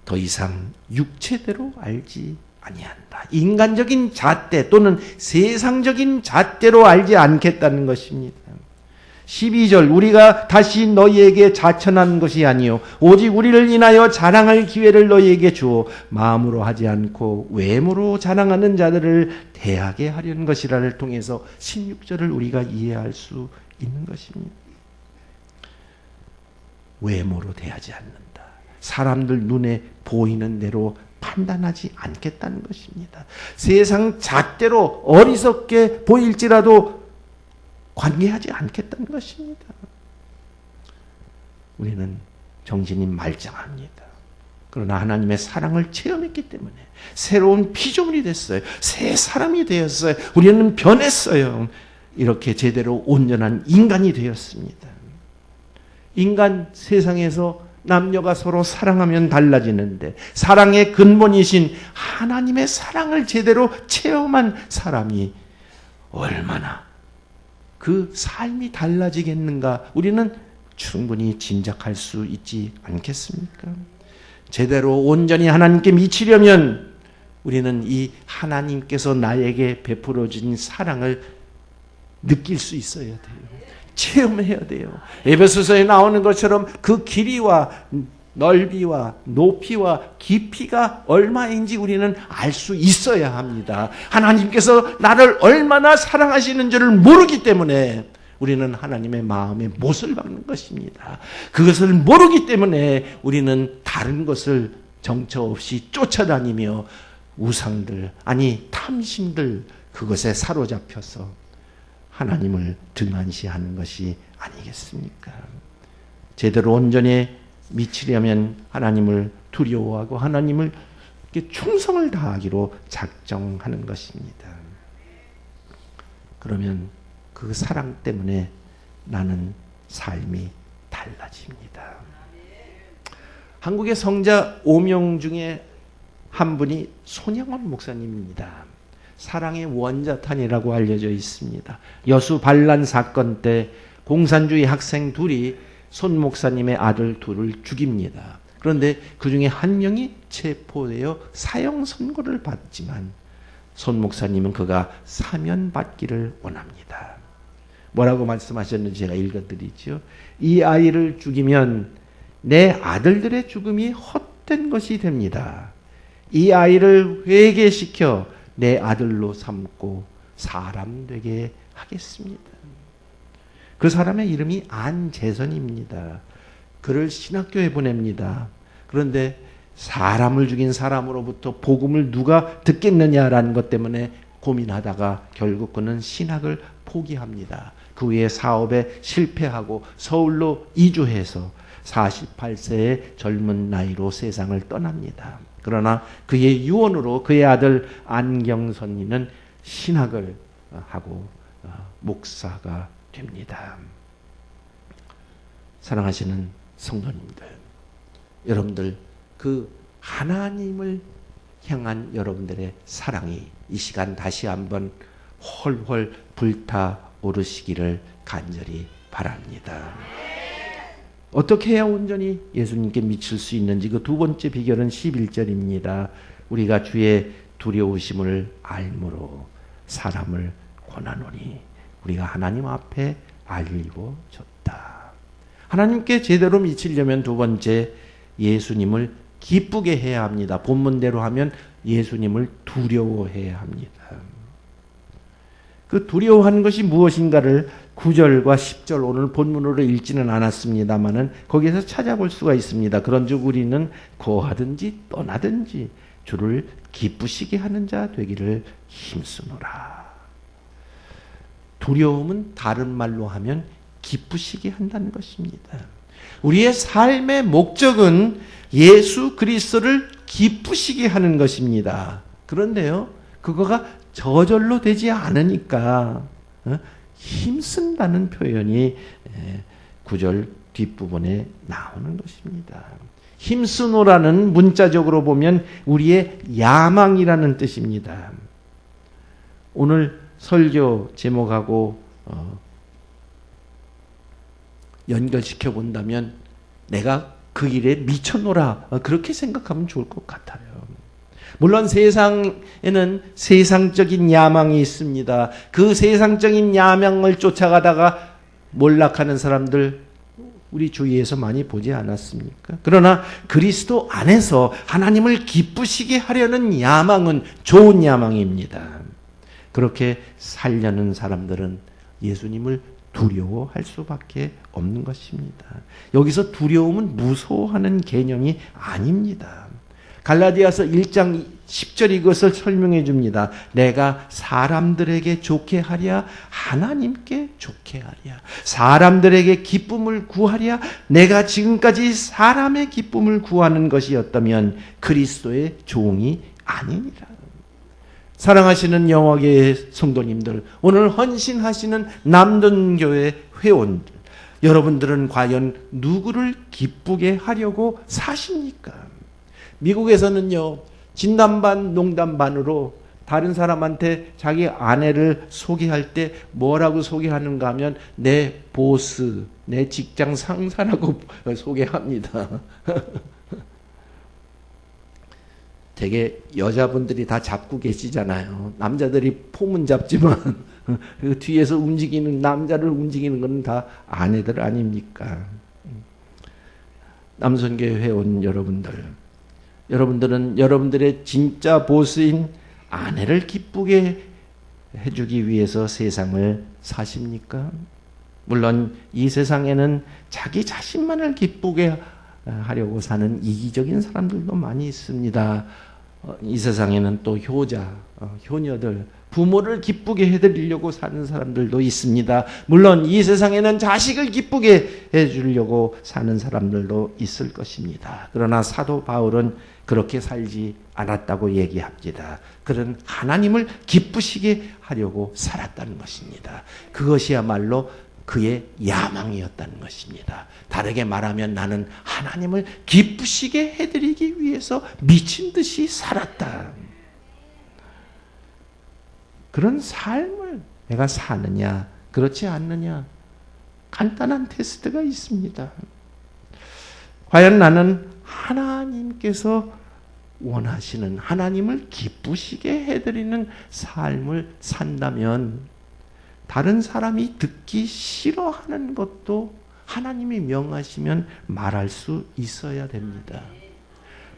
더 이상 육체대로 알지 아니한다. 인간적인 잣대 또는 세상적인 잣대로 알지 않겠다는 것입니다. 12절 우리가 다시 너희에게 자천한 것이 아니요 오직 우리를 인하여 자랑할 기회를 너희에게 주어 마음으로 하지 않고 외모로 자랑하는 자들을 대하게 하려는 것이라를 통해서 16절을 우리가 이해할 수 있는 것입니다. 외모로 대하지 않는다. 사람들 눈에 보이는 대로 판단하지 않겠다는 것입니다. 세상 잣대로 어리석게 보일지라도 관계하지 않겠다는 것입니다. 우리는 정신이 말짱합니다. 그러나 하나님의 사랑을 체험했기 때문에 새로운 피조물이 됐어요. 새 사람이 되었어요. 우리는 변했어요. 이렇게 제대로 온전한 인간이 되었습니다. 인간 세상에서 남녀가 서로 사랑하면 달라지는데 사랑의 근본이신 하나님의 사랑을 제대로 체험한 사람이 얼마나 그 삶이 달라지겠는가 우리는 충분히 짐작할 수 있지 않겠습니까? 제대로 온전히 하나님께 미치려면 우리는 이 하나님께서 나에게 베풀어 주신 사랑을 느낄 수 있어야 돼요. 체험해야 돼요. 에베소서에 나오는 것처럼 그 길이와 넓이와 높이와 깊이가 얼마인지 우리는 알 수 있어야 합니다. 하나님께서 나를 얼마나 사랑하시는 줄을 모르기 때문에 우리는 하나님의 마음에 못을 박는 것입니다. 그것을 모르기 때문에 우리는 다른 것을 정처 없이 쫓아다니며 우상들, 아니 탐심들 그것에 사로잡혀서 하나님을 등한시하는 것이 아니겠습니까? 제대로 온전히 미치려면 하나님을 두려워하고 하나님을 충성을 다하기로 작정하는 것입니다. 그러면 그 사랑 때문에 나는 삶이 달라집니다. 한국의 성자 5명 중에 한 분이 손영원 목사님입니다. 사랑의 원자탄이라고 알려져 있습니다. 여수 반란 사건 때 공산주의 학생 둘이 손 목사님의 아들 둘을 죽입니다. 그런데 그 중에 한 명이 체포되어 사형 선고를 받지만 손 목사님은 그가 사면받기를 원합니다. 뭐라고 말씀하셨는지 제가 읽어드리죠. 이 아이를 죽이면 내 아들들의 죽음이 헛된 것이 됩니다. 이 아이를 회개시켜 내 아들로 삼고 사람 되게 하겠습니다. 그 사람의 이름이 안재선입니다. 그를 신학교에 보냅니다. 그런데 사람을 죽인 사람으로부터 복음을 누가 듣겠느냐라는 것 때문에 고민하다가 결국 그는 신학을 포기합니다. 그 후에 사업에 실패하고 서울로 이주해서 48세의 젊은 나이로 세상을 떠납니다. 그러나 그의 유언으로 그의 아들 안경선이는 신학을 하고 목사가 됩니다. 사랑하시는 성도님들, 여러분들 그 하나님을 향한 여러분들의 사랑이 이 시간 다시 한번 헐헐 불타오르시기를 간절히 바랍니다. 어떻게 해야 온전히 예수님께 미칠 수 있는지 그 두 번째 비결은 11절입니다. 우리가 주의 두려우심을 알므로 사람을 권하노니 우리가 하나님 앞에 알리워졌다. 하나님께 제대로 미치려면 두 번째 예수님을 기쁘게 해야 합니다. 본문대로 하면 예수님을 두려워해야 합니다. 그 두려워하는 것이 무엇인가를 9절과 10절 오늘 본문으로 읽지는 않았습니다만은 거기에서 찾아볼 수가 있습니다. 그런즉 우리는 거하든지 떠나든지 주를 기쁘시게 하는 자 되기를 힘쓰노라. 두려움은 다른 말로 하면 기쁘시게 한다는 것입니다. 우리의 삶의 목적은 예수 그리스도를 기쁘시게 하는 것입니다. 그런데요, 그거가 저절로 되지 않으니까 힘쓴다는 표현이 9절 뒷부분에 나오는 것입니다. 힘쓰노라는 문자적으로 보면 우리의 야망이라는 뜻입니다. 오늘 설교 제목하고 연결시켜 본다면 내가 그 일에 미쳐노라 그렇게 생각하면 좋을 것 같아요. 물론 세상에는 세상적인 야망이 있습니다. 그 세상적인 야망을 쫓아가다가 몰락하는 사람들 우리 주위에서 많이 보지 않았습니까? 그러나 그리스도 안에서 하나님을 기쁘시게 하려는 야망은 좋은 야망입니다. 그렇게 살려는 사람들은 예수님을 두려워할 수밖에 없는 것입니다. 여기서 두려움은 무서워하는 개념이 아닙니다. 갈라디아서 1장 10절 이것을 설명해 줍니다. 내가 사람들에게 좋게 하랴 하나님께 좋게 하랴. 사람들에게 기쁨을 구하랴. 내가 지금까지 사람의 기쁨을 구하는 것이었다면 그리스도의 종이 아니니라. 사랑하시는 영화계의 성도님들, 오늘 헌신하시는 남동교회 회원들, 여러분들은 과연 누구를 기쁘게 하려고 사십니까? 미국에서는요, 진담반 농담반으로 다른 사람한테 자기 아내를 소개할 때 뭐라고 소개하는가 하면 내 보스, 내 직장 상사라고 소개합니다. 되게 여자분들이 다 잡고 계시잖아요. 남자들이 폼은 잡지만 그 뒤에서 움직이는, 남자를 움직이는 건 다 아내들 아닙니까? 남선교회 회원 여러분들, 여러분들은 여러분들의 진짜 보스인 아내를 기쁘게 해주기 위해서 세상을 사십니까? 물론 이 세상에는 자기 자신만을 기쁘게 하려고 사는 이기적인 사람들도 많이 있습니다. 이 세상에는 또 효자, 효녀들, 부모를 기쁘게 해드리려고 사는 사람들도 있습니다. 물론 이 세상에는 자식을 기쁘게 해주려고 사는 사람들도 있을 것입니다. 그러나 사도 바울은 그렇게 살지 않았다고 얘기합니다. 그는 하나님을 기쁘시게 하려고 살았다는 것입니다. 그것이야말로 그의 야망이었다는 것입니다. 다르게 말하면 나는 하나님을 기쁘시게 해드리기 위해서 미친 듯이 살았다. 그런 삶을 내가 사느냐, 그렇지 않느냐, 간단한 테스트가 있습니다. 과연 나는 하나님께서 원하시는, 하나님을 기쁘시게 해드리는 삶을 산다면 다른 사람이 듣기 싫어하는 것도 하나님이 명하시면 말할 수 있어야 됩니다.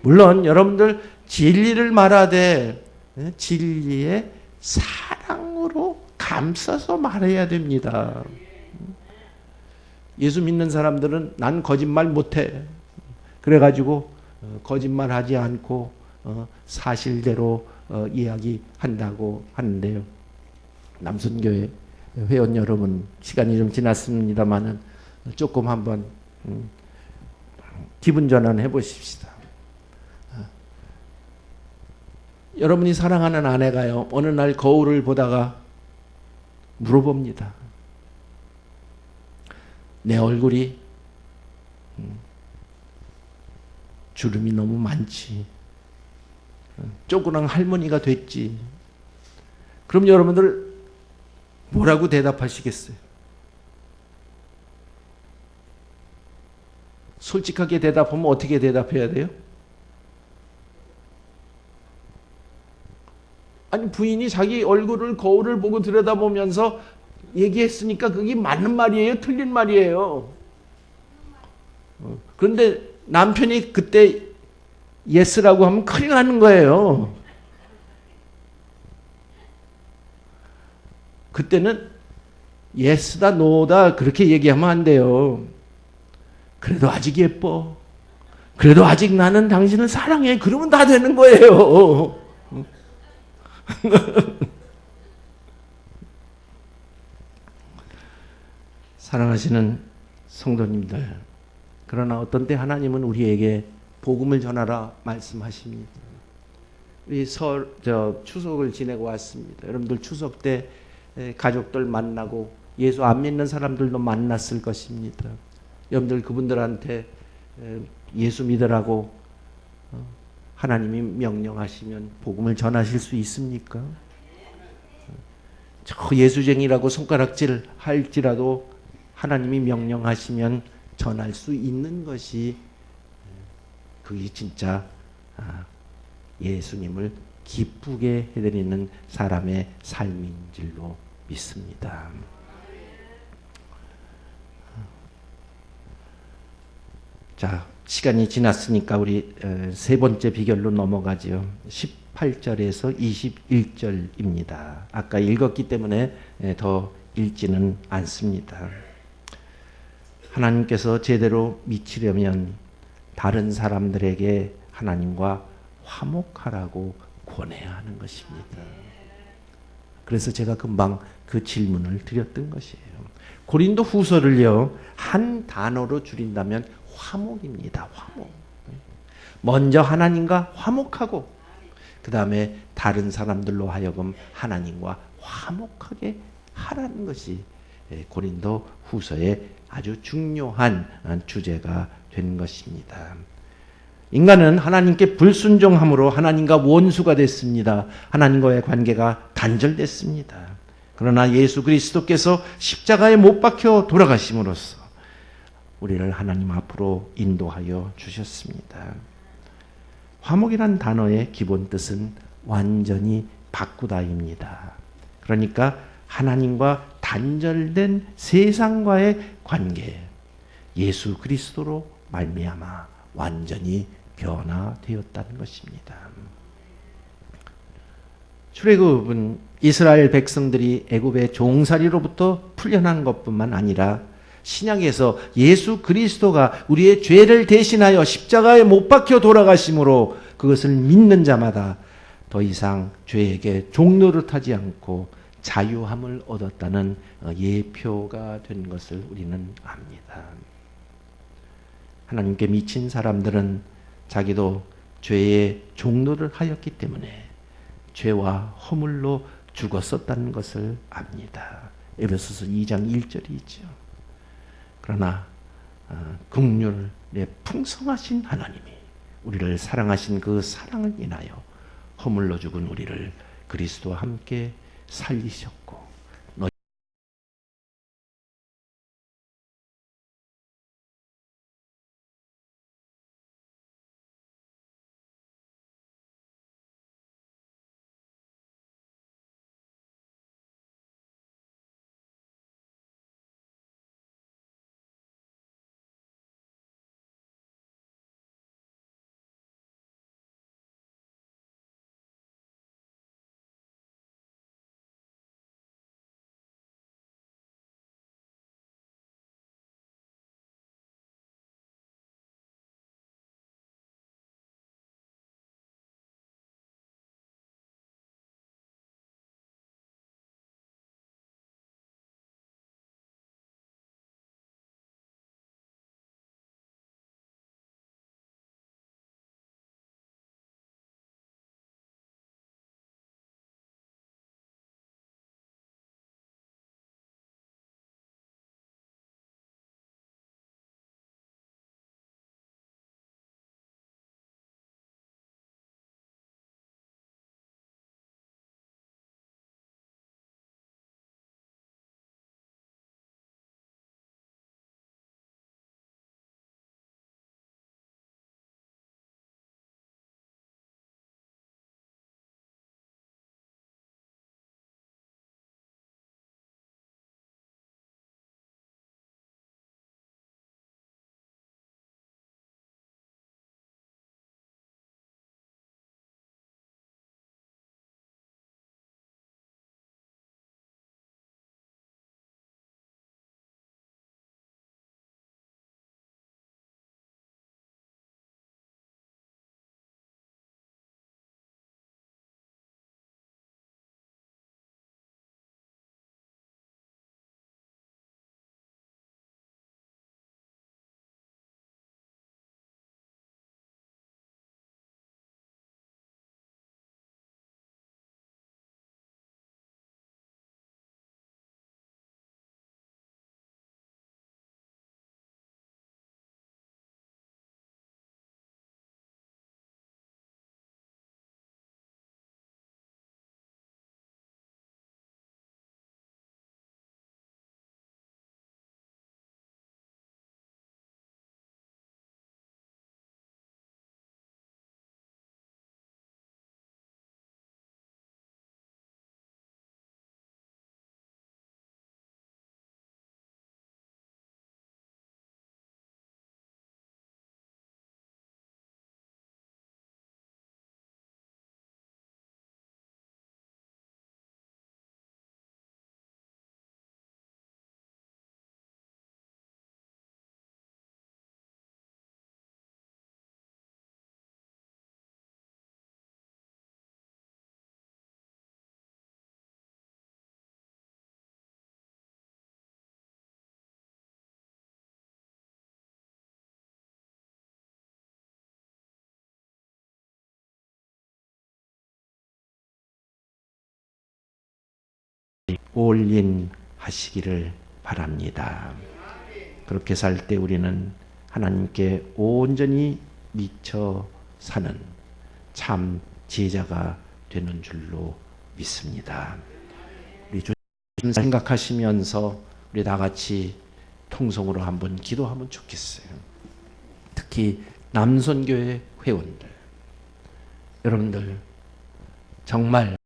물론 여러분들 진리를 말하되 진리의 사랑으로 감싸서 말해야 됩니다. 예수 믿는 사람들은 난 거짓말 못해. 그래가지고 거짓말하지 않고 사실대로 이야기한다고 하는데요. 남선교회 회원 여러분, 시간이 좀 지났습니다만은 조금 한번 기분 전환해 보십시다. 여러분이 사랑하는 아내가요, 어느 날 거울을 보다가 물어봅니다. 내 얼굴이 주름이 너무 많지. 쪼그랑 할머니가 됐지. 그럼 여러분들 뭐라고 대답하시겠어요? 솔직하게 대답하면 어떻게 대답해야 돼요? 아니, 부인이 자기 얼굴을, 거울을 보고 들여다보면서 얘기했으니까 그게 맞는 말이에요? 틀린 말이에요? 그런데 남편이 그때 예스라고 하면 큰일 나는 거예요. 그때는 예스다 노다 그렇게 얘기하면 안 돼요. 그래도 아직 예뻐. 그래도 아직 나는 당신을 사랑해. 그러면 다 되는 거예요. 사랑하시는 성도님들, 그러나 어떤 때 하나님은 우리에게 복음을 전하라 말씀하십니다. 우리 추석을 지내고 왔습니다. 여러분들 추석 때 가족들 만나고 예수 안 믿는 사람들도 만났을 것입니다. 여러분들 그분들한테 예수 믿으라고 하나님이 명령하시면 복음을 전하실 수 있습니까? 저 예수쟁이라고 손가락질 할지라도 하나님이 명령하시면 전할 수 있는 것이 그게 진짜 예수님을 기쁘게 해드리는 사람의 삶인 줄로 믿습니다. 자, 시간이 지났으니까 우리 세 번째 비결로 넘어가죠. 18절에서 21절입니다. 아까 읽었기 때문에 더 읽지는 않습니다. 하나님께서 제대로 미치려면 다른 사람들에게 하나님과 화목하라고 권해야 하는 것입니다. 그래서 제가 금방 그 질문을 드렸던 것이에요. 고린도 후서를요, 한 단어로 줄인다면 화목입니다. 화목. 먼저 하나님과 화목하고 그 다음에 다른 사람들로 하여금 하나님과 화목하게 하라는 것이 고린도 후서의 아주 중요한 주제가 된 것입니다. 인간은 하나님께 불순종함으로 하나님과 원수가 됐습니다. 하나님과의 관계가 단절됐습니다. 그러나 예수 그리스도께서 십자가에 못 박혀 돌아가심으로써 우리를 하나님 앞으로 인도하여 주셨습니다. 화목이란 단어의 기본 뜻은 완전히 바꾸다입니다. 그러니까 하나님과 단절된 세상과의 관계, 예수 그리스도로 말미암아 완전히 변화되었다는 것입니다. 출애굽은 이스라엘 백성들이 애굽의 종살이로부터 풀려난 것뿐만 아니라 신약에서 예수 그리스도가 우리의 죄를 대신하여 십자가에 못 박혀 돌아가심으로 그것을 믿는 자마다 더 이상 죄에게 종노릇하지 않고 자유함을 얻었다는 예표가 된 것을 우리는 압니다. 하나님께 미친 사람들은 자기도 죄의 종노를 하였기 때문에 죄와 허물로 죽었었다는 것을 압니다. 에베소서 2장 1절이 있죠. 그러나 긍휼의 풍성하신 하나님이 우리를 사랑하신 그 사랑을 인하여 허물로 죽은 우리를 그리스도와 함께 살리셨고 올인하시기를 바랍니다. 그렇게 살 때 우리는 하나님께 온전히 미쳐 사는 참 제자가 되는 줄로 믿습니다. 우리 주 생각하시면서 우리 다 같이 통성으로 한번 기도하면 좋겠어요. 특히 남선교회 회원들, 여러분들 정말